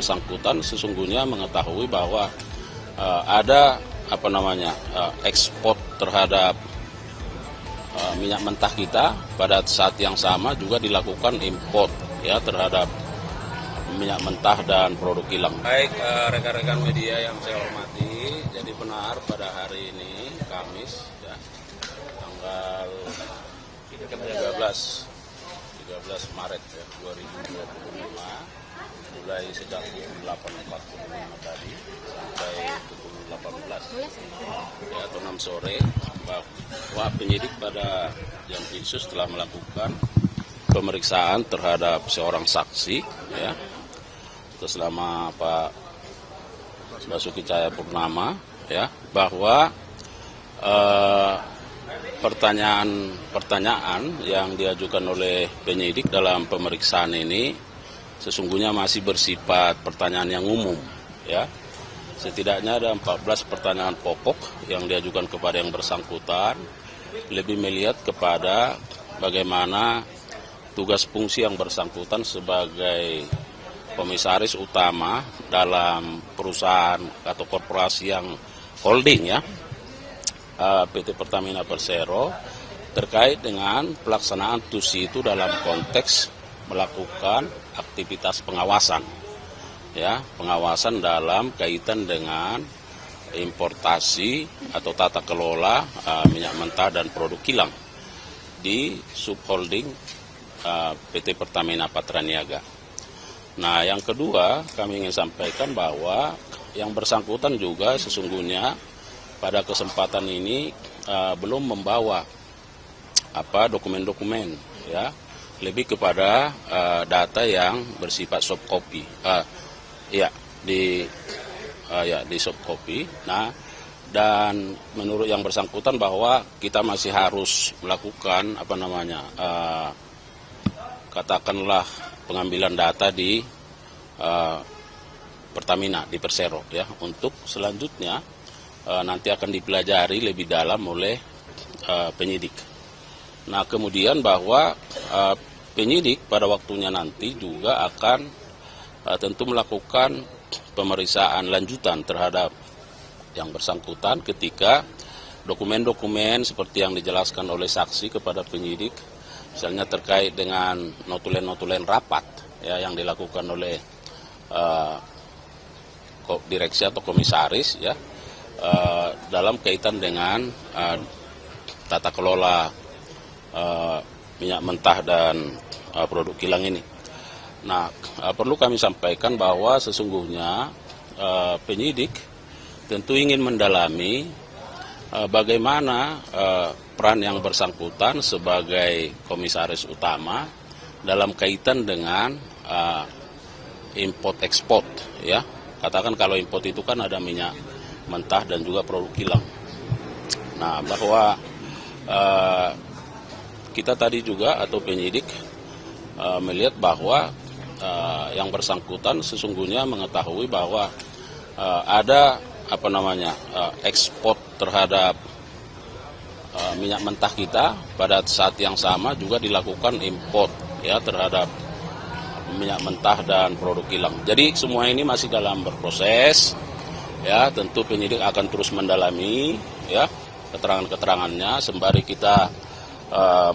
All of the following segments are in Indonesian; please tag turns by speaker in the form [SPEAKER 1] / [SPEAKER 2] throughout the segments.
[SPEAKER 1] bersangkutan sesungguhnya mengetahui bahwa ada ekspor terhadap minyak mentah kita. Pada saat yang sama juga dilakukan import ya terhadap minyak mentah dan produk kilang. Baik rekan-rekan media yang saya hormati, jadi benar pada hari ini Kamis ya, tanggal 13 Maret ya, 2025 mulai sejak pukul 8.45 tadi sampai pukul 18 ya, atau 6 sore bahwa penyidik pada Jampitsus telah melakukan pemeriksaan terhadap seorang saksi ya atas nama Pak Basuki Cahayapurnama ya, bahwa pertanyaan yang diajukan oleh penyidik dalam pemeriksaan ini sesungguhnya masih bersifat pertanyaan yang umum ya. Setidaknya ada 14 pertanyaan pokok yang diajukan kepada yang bersangkutan, lebih melihat kepada bagaimana tugas fungsi yang bersangkutan sebagai komisaris utama dalam perusahaan atau korporasi yang holding ya, PT Pertamina Persero, terkait dengan pelaksanaan TUSI itu dalam konteks melakukan aktivitas pengawasan ya, pengawasan dalam kaitan dengan importasi atau tata kelola minyak mentah dan produk kilang di subholding PT Pertamina Patraniaga. Nah, yang kedua kami ingin sampaikan bahwa yang bersangkutan juga sesungguhnya pada kesempatan ini belum membawa dokumen-dokumen ya, lebih kepada data yang bersifat soft copy di soft copy. Nah, dan menurut yang bersangkutan bahwa kita masih harus melakukan katakanlah pengambilan data di Pertamina di Persero ya, untuk selanjutnya nanti akan dipelajari lebih dalam oleh penyidik. Nah, kemudian bahwa penyidik pada waktunya nanti juga akan tentu melakukan pemeriksaan lanjutan terhadap yang bersangkutan ketika dokumen-dokumen seperti yang dijelaskan oleh saksi kepada penyidik, misalnya terkait dengan notulen-notulen rapat ya, yang dilakukan oleh direksi atau komisaris ya, dalam kaitan dengan tata kelola minyak mentah dan produk kilang ini. Nah, perlu kami sampaikan bahwa sesungguhnya penyidik tentu ingin mendalami bagaimana peran yang bersangkutan sebagai komisaris utama dalam kaitan dengan import ekspor ya. Katakan kalau import itu kan ada minyak mentah dan juga produk kilang. Nah, bahwa kita tadi juga atau penyidik melihat bahwa yang bersangkutan sesungguhnya mengetahui bahwa ada ekspor terhadap minyak mentah kita. Pada saat yang sama juga dilakukan import ya terhadap minyak mentah dan produk kilang. Jadi semua ini masih dalam berproses ya, tentu penyidik akan terus mendalami ya keterangan-keterangannya sembari kita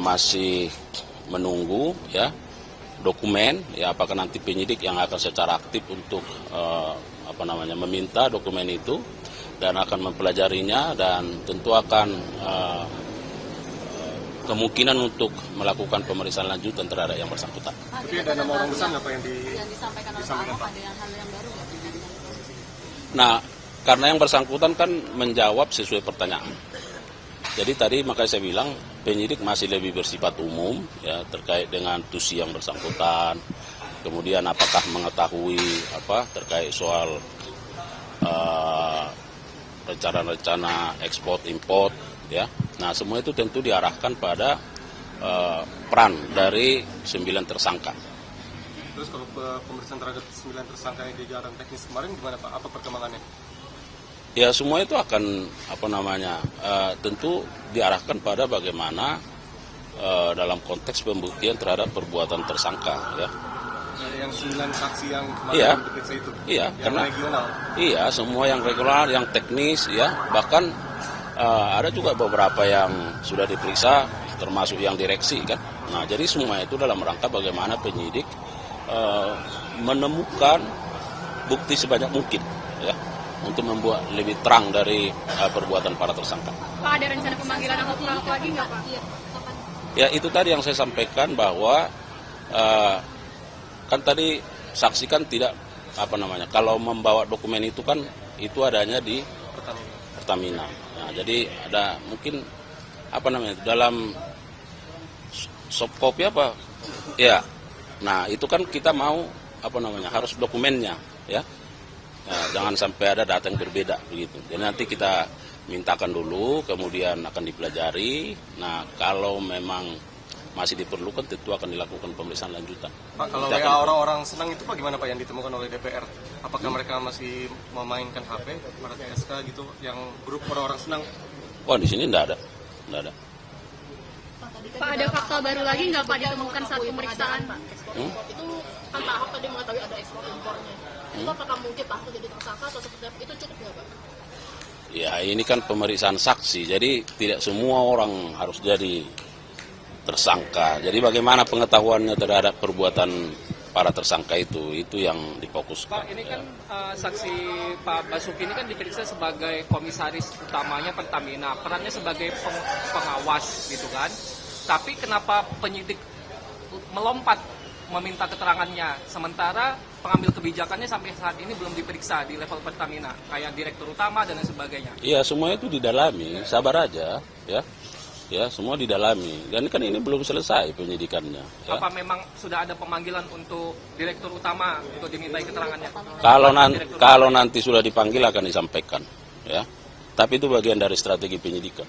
[SPEAKER 1] masih menunggu ya dokumen ya, apakah nanti penyidik yang akan secara aktif untuk meminta dokumen itu dan akan mempelajarinya dan tentu akan kemungkinan untuk melakukan pemeriksaan lanjutan terhadap yang bersangkutan.
[SPEAKER 2] Tapi ada nama orang besar apa yang disampaikan Pak?
[SPEAKER 1] Nah, karena yang bersangkutan kan menjawab sesuai pertanyaan. Jadi tadi makanya saya bilang penyidik masih lebih bersifat umum ya terkait dengan TUSI yang bersangkutan. Kemudian apakah mengetahui terkait soal rencana-rencana ekspor import ya. Nah, semua itu tentu diarahkan pada peran dari 9 tersangka.
[SPEAKER 2] Terus kalau pemeriksaan terhadap 9 tersangka yang di jalan teknis kemarin gimana Pak? Apa perkembangannya?
[SPEAKER 1] Ya, semua itu akan tentu diarahkan pada bagaimana dalam konteks pembuktian terhadap perbuatan tersangka ya.
[SPEAKER 2] Yang 9 saksi yang kemarin
[SPEAKER 1] Iya.
[SPEAKER 2] diperiksa itu?
[SPEAKER 1] Iya,
[SPEAKER 2] yang
[SPEAKER 1] karena
[SPEAKER 2] regional?
[SPEAKER 1] Iya, semua yang regular, yang teknis, ya, bahkan ada juga beberapa yang sudah diperiksa, termasuk yang direksi kan. Nah, jadi semua itu dalam rangka bagaimana penyidik menemukan bukti sebanyak mungkin, ya, untuk membuat lebih terang dari perbuatan para tersangka.
[SPEAKER 3] Pak, ada rencana pemanggilan ahok lagi nggak Pak?
[SPEAKER 1] Ya, itu tadi yang saya sampaikan bahwa kan tadi saksi kan tidak kalau membawa dokumen itu kan itu adanya di Pertamina. Nah, jadi ada mungkin dalam soft copy ya. Nah, itu kan kita mau harus dokumennya, ya. Nah, jangan sampai ada data yang berbeda begitu. Jadi nanti kita mintakan dulu, kemudian akan dipelajari. Nah, kalau memang masih diperlukan, tentu akan dilakukan pemeriksaan lanjutan.
[SPEAKER 2] Pak, kalau WA orang-orang senang itu Pak gimana Pak yang ditemukan oleh DPR? Apakah mereka masih memainkan HP, pada TSK gitu, yang grup orang-orang senang?
[SPEAKER 1] Oh, di sini enggak ada.
[SPEAKER 3] Pak, ada fakta baru lagi nggak Pak ditemukan saat pemeriksaan?
[SPEAKER 4] Itu kan Pak Ahok tadi mengetahui ada ekspor impornya. Itu apakah mungkin Pak Ahok jadi tersangka atau seperti apa? Itu cukup nggak Pak?
[SPEAKER 1] Ya, ini kan pemeriksaan saksi, jadi tidak semua orang harus jadi tersangka. Jadi bagaimana pengetahuannya terhadap perbuatan para tersangka itu yang difokuskan.
[SPEAKER 5] Pak, ini kan saksi Pak Basuki ini kan diperiksa sebagai komisaris utamanya Pertamina, perannya sebagai pengawas gitu kan. Tapi kenapa penyidik melompat meminta keterangannya, sementara pengambil kebijakannya sampai saat ini belum diperiksa di level Pertamina, kayak direktur utama dan lain sebagainya?
[SPEAKER 1] Iya, semua itu didalami, sabar aja, ya. Ya, semua didalami. Dan kan ini belum selesai penyidikannya. Ya.
[SPEAKER 5] Apa memang sudah ada pemanggilan untuk direktur utama untuk dimintai keterangannya?
[SPEAKER 1] Kalau nanti sudah dipanggil akan disampaikan, ya. Tapi itu bagian dari strategi penyidikan.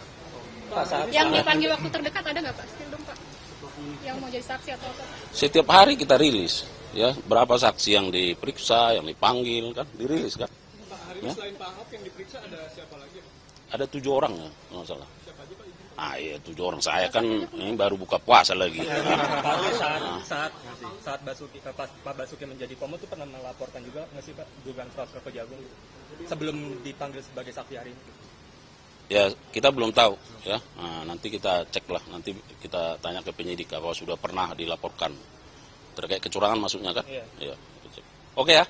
[SPEAKER 3] Yang dipanggil waktu terdekat ada nggak Pak? Still dong Pak. Yang mau jadi saksi atau apa?
[SPEAKER 1] Setiap hari kita rilis, ya, berapa saksi yang diperiksa, yang dipanggil, kan, dirilis kan.
[SPEAKER 2] Pak, hari ini selain Pak Ahok yang diperiksa ada siapa lagi?
[SPEAKER 1] Ada 7 orang ya, nggak salah. Iya, 7 orang. Saya kan ini baru buka puasa lagi.
[SPEAKER 6] Saat Pak Basuki menjadi Pomo itu pernah melaporkan juga nggak sih Pak dugaan fraud ke Kejagung sebelum dipanggil sebagai saksi hari ini?
[SPEAKER 1] Ya, kita belum tahu, ya. Nah, nanti kita cek lah, nanti kita tanya ke penyidik apakah sudah pernah dilaporkan terkait kecurangan maksudnya kan? Iya. Oke ya.